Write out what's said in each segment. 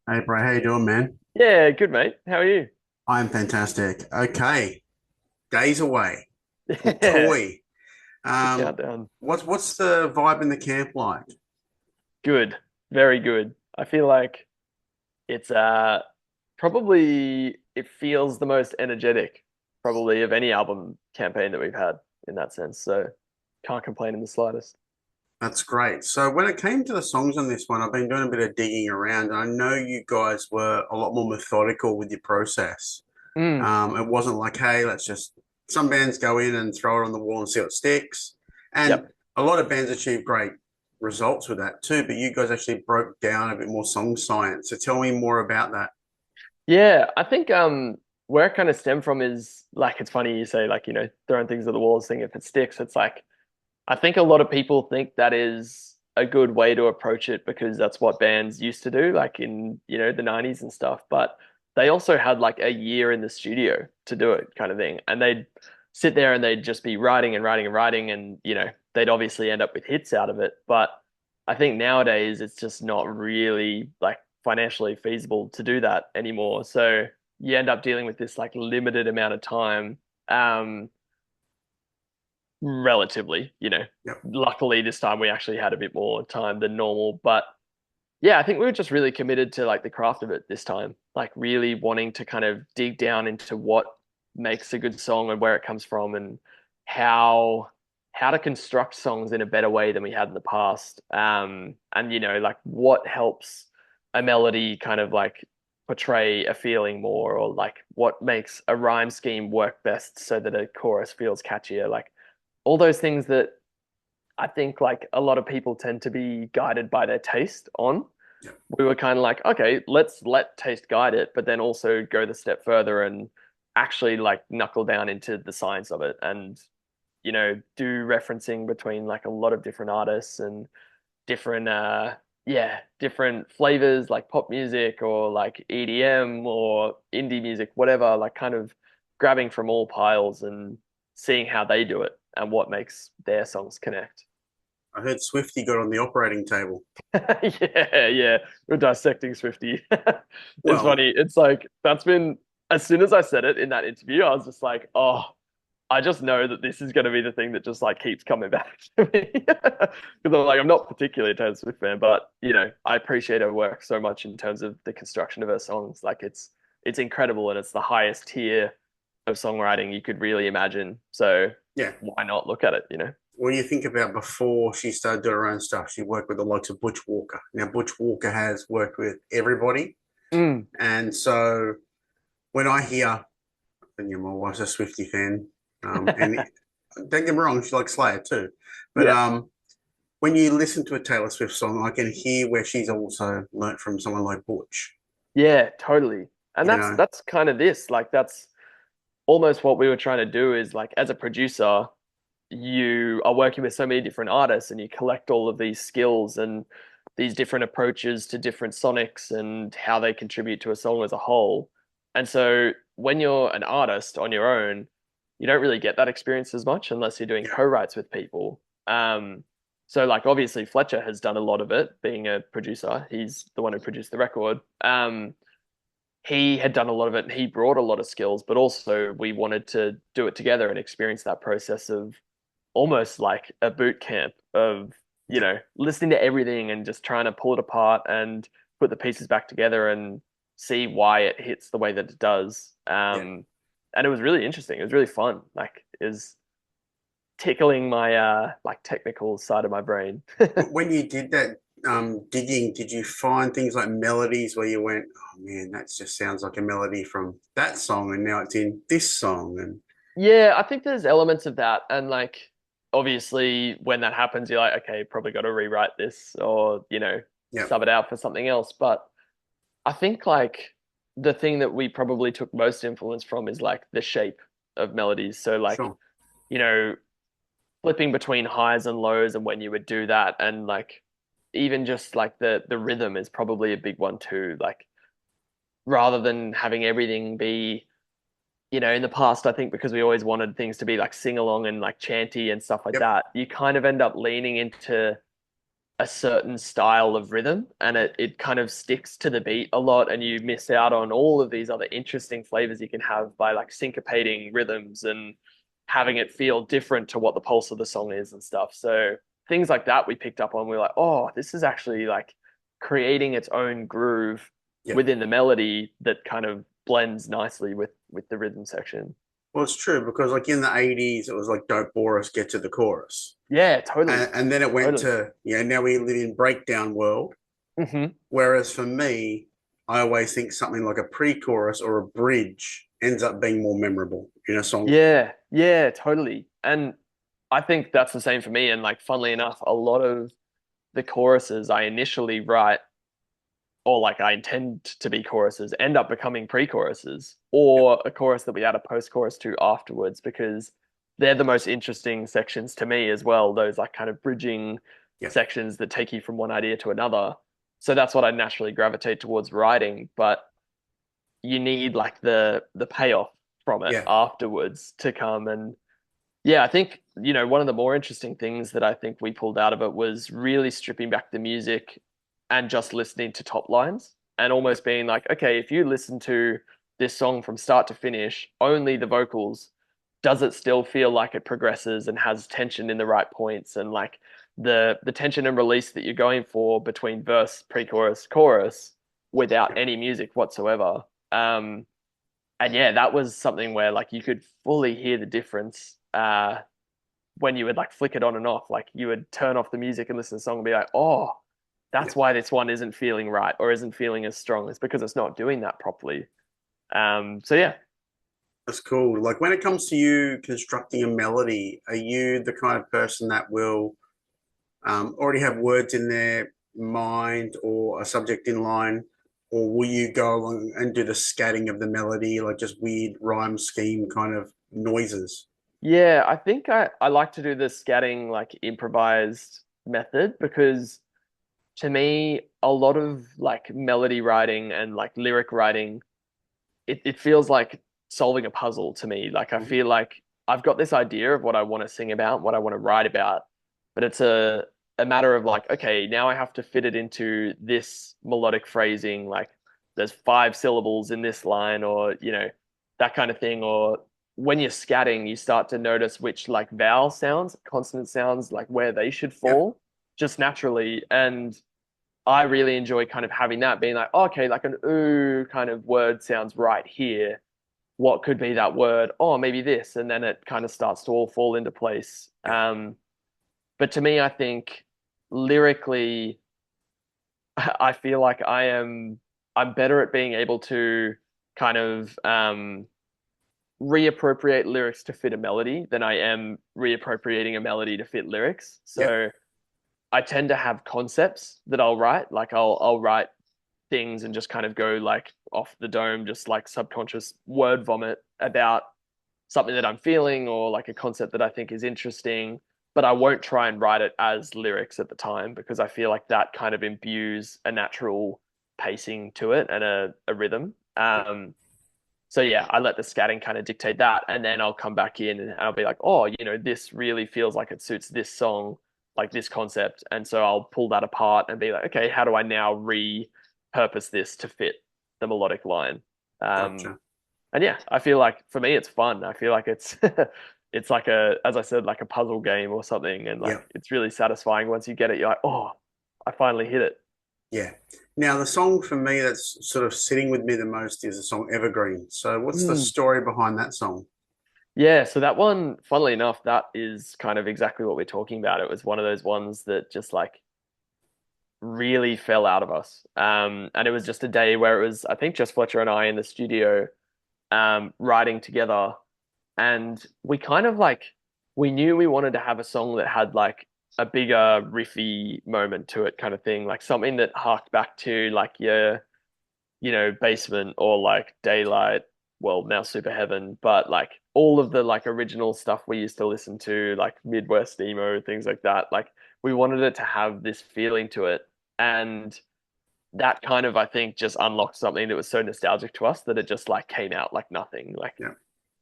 Hey, Brae, how you doing, man? Yeah, good mate. How are you? I'm fantastic. Okay, days away for Yeah, Toy. the Um, countdown. what's the vibe in the camp like? Good. Very good. I feel like it's probably it feels the most energetic probably of any album campaign that we've had in that sense. So can't complain in the slightest. That's great. So when it came to the songs on this one, I've been doing a bit of digging around, and I know you guys were a lot more methodical with your process. Mm, It wasn't like, hey, let's just some bands go in and throw it on the wall and see what sticks. And yep. a lot of bands achieve great results with that too, but you guys actually broke down a bit more song science. So tell me more about that. Yeah, I think where it kind of stemmed from is like it's funny you say like, throwing things at the walls, seeing if it sticks. It's like I think a lot of people think that is a good way to approach it because that's what bands used to do, like in, the 90s and stuff. But they also had like a year in the studio to do it, kind of thing. And they'd sit there and they'd just be writing and writing and writing, and, they'd obviously end up with hits out of it. But I think nowadays it's just not really like financially feasible to do that anymore. So you end up dealing with this like limited amount of time. Um, Relatively, Yep. luckily this time we actually had a bit more time than normal. But yeah, I think we were just really committed to like the craft of it this time, like really wanting to kind of dig down into what makes a good song and where it comes from and how how to construct songs in a better way than we had in the past. And like what helps a melody kind of like portray a feeling more, or like what makes a rhyme scheme work best so that a chorus feels catchier. Like all those things that I think like a lot of people tend to be guided by their taste on. Yep. We were kind of like, okay, let's let taste guide it, but then also go the step further and actually like knuckle down into the science of it and, do referencing between like a lot of different artists and different different flavors like pop music or like EDM or indie music, whatever, like kind of grabbing from all piles and seeing how they do it and what makes their songs connect. I heard Swifty got on the operating table. Yeah, yeah. We're dissecting Swifty. It's Well, funny. It's like that's been as soon as I said it in that interview, I was just like, oh, I just know that this is going to be the thing that just like keeps coming back to me. Because I'm like, I'm not particularly a Taylor Swift fan, but I appreciate her work so much in terms of the construction of her songs. Like it's incredible and it's the highest tier of songwriting you could really imagine. So yeah. why not look at it? When you think about before she started doing her own stuff, she worked with the likes of Butch Walker. Now, Butch Walker has worked with everybody. Mm, And so when I hear, and my wife's a Swifty fan, and don't get me wrong, she likes Slayer too. But yeah. when you listen to a Taylor Swift song, I can hear where she's also learnt from someone like Butch. Yeah, totally. And You that's know, that's kind of this. Like that's almost what we were trying to do is like as a producer, you are working with so many different artists and you collect all of these skills and these different approaches to different sonics and how they contribute to a song as a whole. And so when you're an artist on your own, you don't really get that experience as much unless you're doing yeah, co-writes with people. So like obviously Fletcher has done a lot of it being a producer. He's the one who produced the record. He had done a lot of it and he brought a lot of skills, but also we wanted to do it together and experience that process of almost like a boot camp of, yeah, listening to everything and just trying to pull it apart and put the pieces back together and see why it hits the way that it does. yeah. And it was really interesting. It was really fun. Like, is tickling my like technical side of my brain. When you did that digging, did you find things like melodies where you went, "Oh man, that just sounds like a melody from that song, and now it's in this song"? And Yeah, I think there's elements of that. And like obviously when that happens, you're like, okay, probably got to rewrite this or, yeah, sub it out for something else. But I think like the thing that we probably took most influence from is like the shape of melodies. So like, sure, you know, flipping between highs and lows and when you would do that and like even just like the rhythm is probably a big one too. Like rather than having everything be, in the past, I think because we always wanted things to be like sing along and like chanty and stuff like yep, that, you kind of end up leaning into a certain style of rhythm, and it kind of sticks to the beat a lot, and you miss out on all of these other interesting flavors you can have by like syncopating rhythms and having it feel different to what the pulse of the song is and stuff. So things like that we picked up on. We were like, oh, this is actually like creating its own groove Yeah. within the melody that kind of blends nicely with the rhythm section. Well, it's true because like in the 80s, it was like, don't bore us, get to the chorus. Yeah, totally. And then it went Totally. to, now we live in breakdown world. Hmm. Whereas for me, I always think something like a pre-chorus or a bridge ends up being more memorable in a song. Yeah, yeah, totally. And I think that's the same for me. And like, funnily enough, a lot of the choruses I initially write, or like I intend to be choruses, end up becoming pre-choruses or a chorus that we add a post-chorus to afterwards because they're the most interesting sections to me as well. Those like kind of bridging Yeah. sections that take you from one idea to another. So that's what I naturally gravitate towards writing. But you need like the payoff from it Yeah. afterwards to come. And yeah, I think, one of the more interesting things that I think we pulled out of it was really stripping back the music and just listening to top lines and almost being like, okay, if you listen to this song from start to finish, only the vocals, does it still feel like it progresses and has tension in the right points and like the tension and release that you're going for between verse, pre-chorus, chorus without Yeah. any music whatsoever. And yeah, that was something where like you could fully hear the difference when you would like flick it on and off. Like you would turn off the music and listen to the song and be like, oh, Yeah. that's why this one isn't feeling right or isn't feeling as strong. It's because it's not doing that properly. So yeah. That's cool. Like when it comes to you constructing a melody, are you the kind of person that will already have words in their mind or a subject in line, or will you go along and do the scatting of the melody, like just weird rhyme scheme kind of noises? Yeah, I think I like to do the scatting like improvised method because to me, a lot of like melody writing and like lyric writing, it feels like solving a puzzle to me. Like I Mhm. feel like I've got this idea of what I want to sing about, what I want to write about, but it's a matter of like, okay, now I have to fit it into this melodic phrasing, like there's 5 syllables in this line, or that kind of thing. Or when you're scatting, you start to notice which like vowel sounds, consonant sounds, like where they should Yep. fall just naturally. And I really enjoy kind of having that being like, oh, okay, like an ooh kind of word sounds right here. What could be that word? Oh, maybe this. And then it kind of starts to all fall into place. Yeah. But to me, I think lyrically, I feel like I'm better at being able to kind of reappropriate lyrics to fit a melody than I am reappropriating a melody to fit lyrics. Yep. So I tend to have concepts that I'll write. Like I'll write things and just kind of go like off the dome, just like subconscious word vomit about something that I'm feeling or like a concept that I think is interesting. But I won't try and write it as lyrics at the time because I feel like that kind of imbues a natural pacing to it and a rhythm. So yeah, I let the scatting kind of dictate that, and then I'll come back in and I'll be like, oh, this really feels like it suits this song, like this concept, and so I'll pull that apart and be like, okay, how do I now repurpose this to fit the melodic line? Um, Gotcha. and yeah, I feel like for me it's fun. I feel like it's it's like as I said, like a puzzle game or something, and like Yeah. it's really satisfying once you get it. You're like, oh, I finally hit it. Yeah. Now, the song for me that's sort of sitting with me the most is the song Evergreen. So, what's the Mm. story behind that song? Yeah, so that one, funnily enough, that is kind of exactly what we're talking about. It was one of those ones that just like really fell out of us. And it was just a day where it was, I think, just Fletcher and I in the studio, writing together. And we kind of like, we knew we wanted to have a song that had like a bigger riffy moment to it, kind of thing, like something that harked back to like your Basement or like Daylight, well, now Super Heaven, but like all of the like original stuff we used to listen to, like Midwest emo, things like that. Like we wanted it to have this feeling to it. And that kind of, I think, just unlocked something that was so nostalgic to us that it just like came out like nothing. Like Yeah.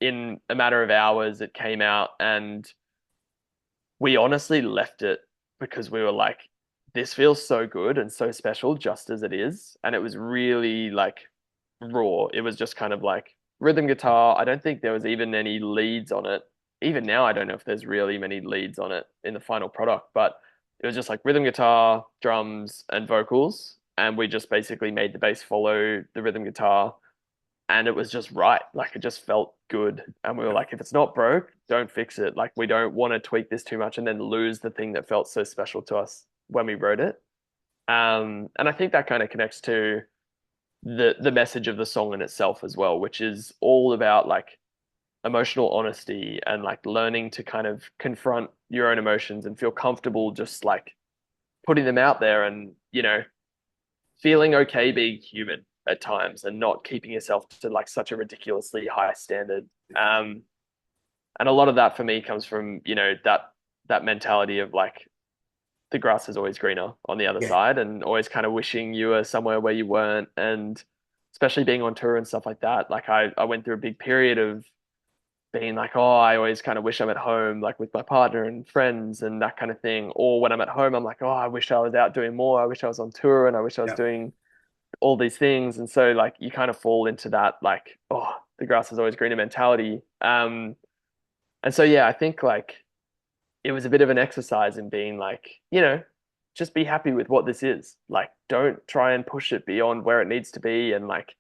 in a matter of hours, it came out and we honestly left it because we were like, this feels so good and so special just as it is. And it was really like raw. It was just kind of like rhythm guitar. I don't think there was even any leads on it. Even now, I don't know if there's really many leads on it in the final product, but it was just like rhythm guitar, drums, and vocals. And we just basically made the bass follow the rhythm guitar. And it was just right. Like it just felt good. And we were like, if it's not broke, don't fix it. Like we don't want to tweak this too much and then lose the thing that felt so special to us when we wrote it. And I think that kind of connects to the message of the song in itself as well, which is all about like emotional honesty and like learning to kind of confront your own emotions and feel comfortable just like putting them out there and, feeling okay being human at times and not keeping yourself to like such a ridiculously high standard. And a lot of that for me comes from, that mentality of like the grass is always greener on the other Yeah. side and always kind of wishing you were somewhere where you weren't. And especially being on tour and stuff like that. Like I went through a big period of being like, oh, I always kind of wish I'm at home, like with my partner and friends and that kind of thing. Or when I'm at home, I'm like, oh, I wish I was out doing more. I wish I was on tour and I wish I was Yeah. doing all these things. And so like you kind of fall into that like, oh, the grass is always greener mentality. And so yeah, I think like it was a bit of an exercise in being like, just be happy with what this is. Like, don't try and push it beyond where it needs to be and like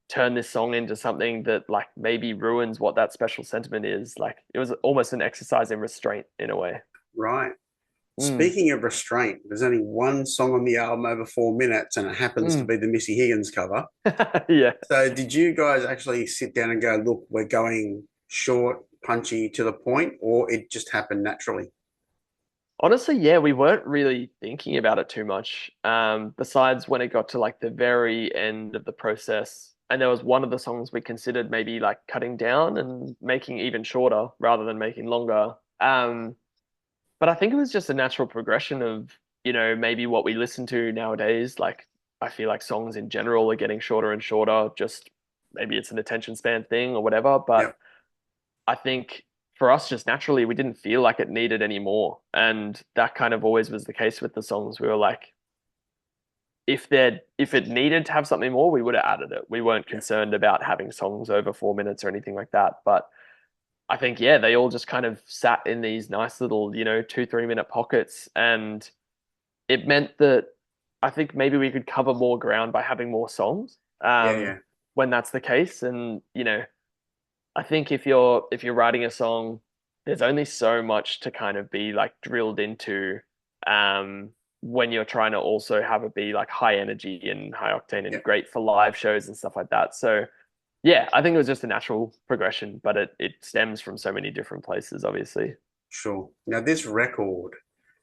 turn this song into something that like maybe ruins what that special sentiment is. Like, it was almost an exercise in restraint in a way. Right. Mm, Speaking of restraint, there's only one song on the album over 4 minutes, and it happens to mm. be the Missy Higgins cover. Yeah. So, did you guys actually sit down and go, look, we're going short, punchy, to the point, or it just happened naturally? Honestly, yeah, we weren't really thinking about it too much. Besides when it got to like the very end of the process, and there was one of the songs we considered maybe like cutting down and making even shorter rather than making longer. But I think it was just a natural progression of, maybe what we listen to nowadays. Like, I feel like songs in general are getting shorter and shorter. Just maybe it's an attention span thing or whatever. Yep. But I think for us, just naturally, we didn't feel like it needed any more. And that kind of always was the case with the songs. We were like, if it needed to have something more, we would have added it. We weren't Yep. concerned about having songs over 4 minutes or anything like that. But I think, yeah, they all just kind of sat in these nice little, 2, 3 minute pockets. And it meant that I think maybe we could cover more ground by having more songs Yeah. Yeah. when that's the case. And, I think if you're writing a song, there's only so much to kind of be like drilled into um, when you're trying to also have it be like high energy and high octane Yeah. and great for live shows and stuff like that. So yeah, I think it was just a natural progression, but it stems from so many different places, obviously. Sure. Now, this record,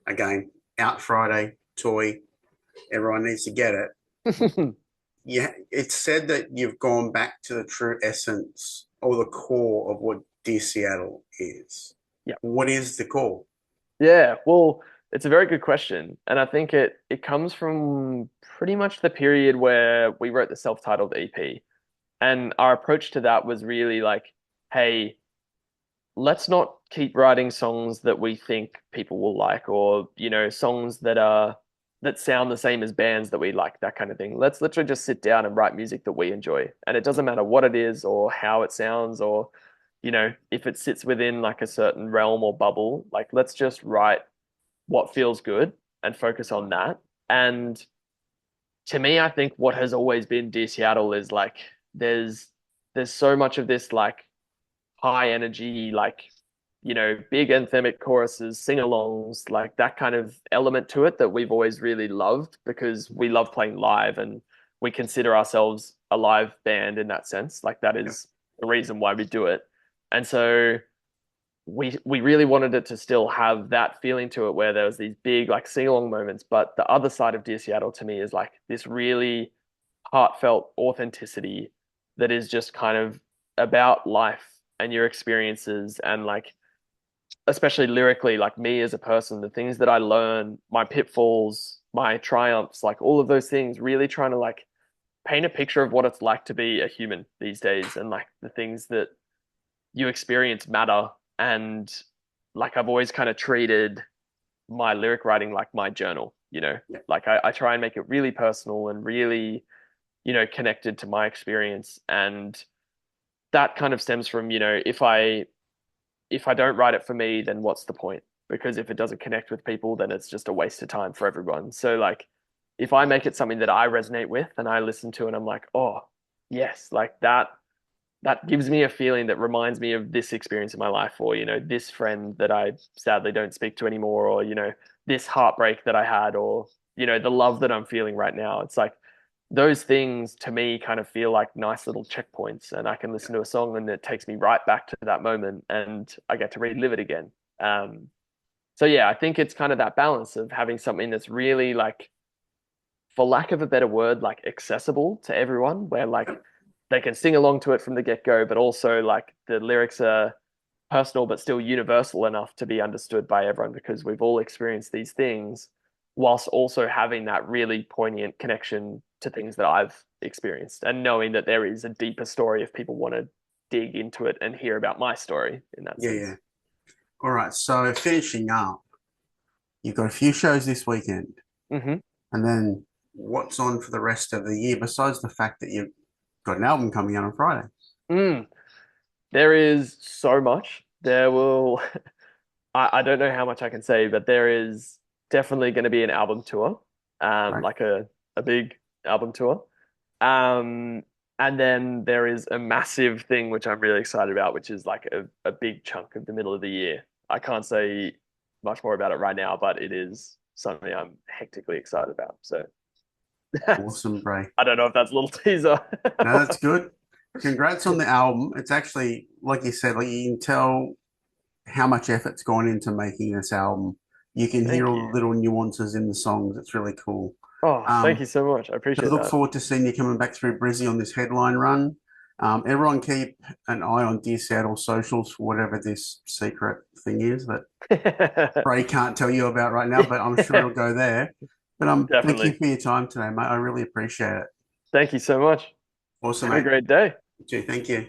again, out Friday, toy, everyone needs to get it. Yeah, it's said that you've gone back to the true essence or the core of what Dear Seattle is. Yeah. What is the core? Yeah, well, it's a very good question. And I think it comes from pretty much the period where we wrote the self-titled EP. And our approach to that was really like, hey, let's not keep writing songs that we think people will like or, songs that sound the same as bands that we like, that kind of thing. Let's literally just sit down and write music that we enjoy. And it doesn't matter what it is or how it sounds or, if it sits within like a certain realm or bubble, like let's just write what feels good and focus on that. And to me, I think what has always been Dear Seattle is like there's so much of this like high energy, like, big anthemic choruses, sing-alongs, like that kind of element to it that we've always really loved because we love playing live and we consider ourselves a live band in that sense. Like that Yep. is the reason why we do it. And so we really wanted it to still have that feeling to it where there was these big like sing-along moments. But the other side of Dear Seattle to me is like this really heartfelt authenticity that is just kind of about life and your experiences and like especially lyrically like me as a person the things that I learn my pitfalls my triumphs like all of those things really trying to like paint a picture of what it's like to be a human these days and like the things that you experience matter and like I've always kind of treated my lyric writing like my journal you know, Yeah. like I try and make it really personal and really, you know, connected to my experience. And that kind of stems from, you know, if I don't write it for me, then what's the point? Because if it doesn't connect with people, then it's just a waste of time for everyone. So like if I make it something that I resonate with and I listen to and I'm like, oh, yes, like that gives me a feeling that reminds me of this experience in my life, or, you know, this friend that I sadly don't speak to anymore, or, you know, this heartbreak that I had, or, you know, the love that I'm feeling right now. It's like those things to me kind of feel like nice little checkpoints, and I can listen to a song and it takes me right back to that moment and I get to relive it again. So yeah, I think it's kind of that balance of having something that's really like, for lack of a better word, like accessible to everyone, where like they can sing along to it from the get-go, but also like the lyrics are personal but still universal enough to be understood by everyone because we've all experienced these things, whilst also having that really poignant connection to things that I've experienced, and knowing that there is a deeper story if people want to dig into it and hear about my story in that Yeah, sense. yeah. All right. So finishing up, you've got a few shows this weekend, Mm-hmm. and then what's on for the rest of the year besides the fact that you've got an album coming out on Friday? There is so much. There will, I don't know how much I can say, but there is definitely going to be an album tour, Right. like a big album tour. Um, and then there is a massive thing which I'm really excited about, which is like a big chunk of the middle of the year. I can't say much more about it right now, but it is something I'm hectically excited about. So that's, Awesome, Brae. I don't know if that's a little teaser. No, that's good. Congrats on the album. It's actually, like you said, like you can tell how much effort's gone into making this album. You can hear Thank all the you. little nuances in the songs. It's really cool. Oh, thank Um, you so much. I I appreciate look that. forward to seeing you coming back through Brizzy on this headline run. Everyone keep an eye on Dear Seattle socials for whatever this secret thing is that Brae can't tell you about right now, but I'm sure it'll go there. But thank you Definitely. for your time today, mate. I really appreciate it. Thank you so much. Awesome, Have a mate. great day. Gee, thank you.